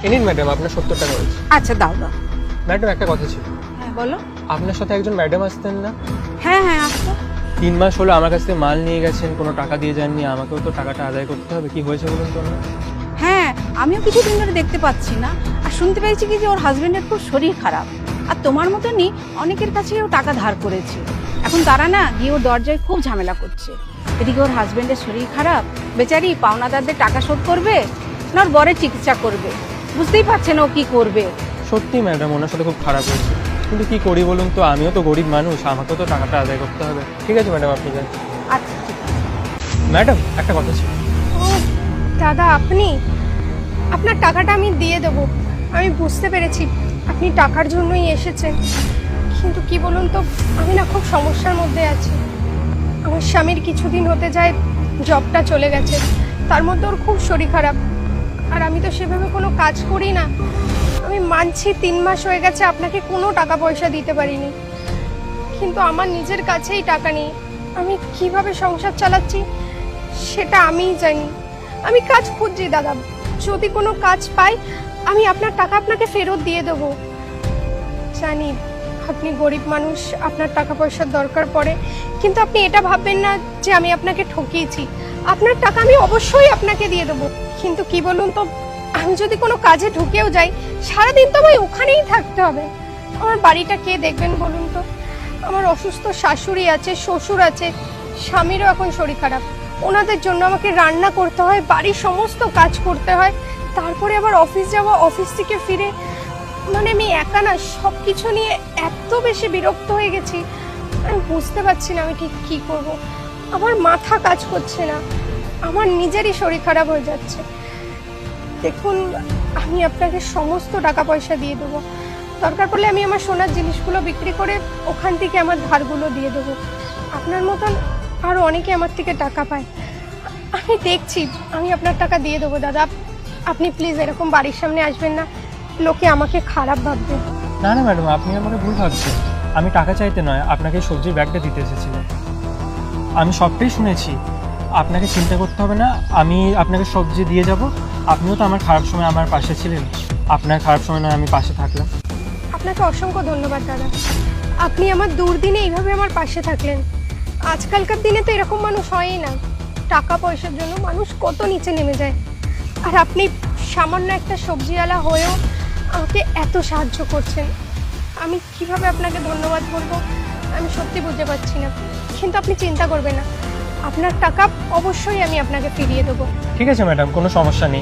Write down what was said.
নিন ম্যাডাম, আপনার 70 টাকা হয়েছে। আচ্ছা দাও দাও। ম্যাডাম একটা কথা ছিল, হ্যাঁ বলো। আপনার সাথে একজন ম্যাডাম আসতেন না? হ্যাঁ হ্যাঁ আসতো। 3 মাস হলো আমার কাছ থেকে মাল নিয়ে গেছেন, কোনো টাকা দিয়ে যাননি। আমাকেও তো টাকাটা আদায় করতে হবে। কি হয়েছে বলুন তো? হ্যাঁ আমিও কিছুদিন ধরে দেখতে পাচ্ছি না, আর শুনতে পেয়েছি কি যে ওর হাজবেন্ডের খুব শরীর খারাপ, আর তোমার মতনই অনেকের কাছেও টাকা ধার করেছে। এখন তারা না গিয়ে ওর দরজায় খুব ঝামেলা করছে। এদিকে ওর হাজবেন্ডের শরীর খারাপ, বেচারি পাওনাদারদের টাকা শোধ করবে না ওর বরের চিকিৎসা করবে, বুঝতেই পারছে না ও কি করবে। সত্যি ম্যাডাম, ওনার সাথে খুব খারাপ হয়েছে, কিন্তু কি করি বলুন তো? আমিও তো গরিব মানুষ, আমাকেও তো টাকাটা আদায় করতে হবে। ঠিক আছে ম্যাডাম, আপনি যান। আচ্ছা ঠিক আছে। ম্যাডাম একটা কথা ছিল। ও দাদা, আপনি আপনার টাকাটা আমি দিয়ে দেবো। আমি বুঝতে পেরেছি আপনি টাকার জন্যই এসেছেন, কিন্তু কি বলুন তো, আমি না খুব সমস্যার মধ্যে আছি। আমার স্বামীর কিছুদিন হতে যায় জবটা চলে গেছে, তার মধ্যে ওর খুব শরীর খারাপ, আর আমি তো সেভাবে কোনো কাজ করি না। আমি মানছি 3 মাস হয়ে গেছে আপনাকে কোনো টাকা পয়সা দিতে পারিনি, কিন্তু আমার নিজের কাছেই টাকা নেই। আমি কিভাবে সংসার চালাচ্ছি সেটা আমিই জানি। আমি কাজ খুঁজছি দাদা, যদি কোনো কাজ পাই আমি আপনার টাকা আপনাকে ফেরত দিয়ে দেবো। জানি আপনি গরিব মানুষ, আপনার টাকা পয়সার দরকার পড়ে, কিন্তু আপনি এটা ভাববেন না যে আমি আপনাকে ঠকিয়েছি। আপনার টাকা আমি অবশ্যই আপনাকে দিয়ে দেবো, কিন্তু কি বলুন তো, আমি যদি কোনো কাজে ঢুকেও যাই সারাদিন তো আমায় ওখানেই থাকতে হবে। আমার বাড়িটা কে দেখবেন বলুন তো? আমার অসুস্থ শাশুড়ি আছে, শ্বশুর আছে, স্বামীরও এখন শরীর খারাপ, ওনাদের জন্য আমাকে রান্না করতে হয়, বাড়ির সমস্ত কাজ করতে হয়, তারপরে আবার অফিস যাওয়া, অফিস থেকে ফিরে, মানে আমি একা না, সব কিছু নিয়ে এত বেশি বিরক্ত হয়ে গেছি, আমি বুঝতে পারছি না আমি ঠিক কী করব। আমার মাথা কাজ করছে না, আমার নিজেরই শরীর খারাপ হয়ে যাচ্ছে। দেখুন, আমি আপনাকে সমস্ত টাকা পয়সা দিয়ে দেবো, দরকার পড়লে আমি আমার সোনার জিনিসগুলো বিক্রি করে ওখান থেকে আমার ধারগুলো দিয়ে দেবো। আপনার মতন আরও অনেকে আমার থেকে টাকা পায়, আমি দেখছি, আমি আপনার টাকা দিয়ে দেবো দাদা। আপনি প্লিজ এরকম বাড়ির সামনে আসবেন না, লোকে আমাকে খারাপ ভাববে। না না ম্যাডাম, আপনি আমাকে ভুল ভাবছেন। আমি টাকা চাইতে নয়, আপনাকে সবজির ব্যাগটা দিতে এসেছিলাম। আমি সবটাই শুনেছি, আপনাকে চিন্তা করতে হবে না, আমি আপনাকে সবজি দিয়ে যাব। আপনিও তো আমার খারাপ সময় আমার পাশে ছিলেন, আপনার খারাপ সময় নয় আমি পাশে থাকলাম। আপনাকে অসংখ্য ধন্যবাদ দাদা, আপনি আমার দুর্দিনে এইভাবে আমার পাশে থাকলেন। আজকালকার দিনে তো এরকম মানুষ হয়ই না, টাকা পয়সার জন্য মানুষ কত নিচে নেমে যায়, আর আপনি সামান্য একটা সবজিওয়ালা হয়েও আমাকে এত সাহায্য করছেন। আমি কিভাবে আপনাকে ধন্যবাদ বলবো আমি সত্যি বুঝতে পারছি না, কিন্তু আপনি চিন্তা করবেন না, আপনার টাকা অবশ্যই আমি আপনাকে ফিরিয়ে দেবো। ঠিক আছে ম্যাডাম, কোনো সমস্যা নেই।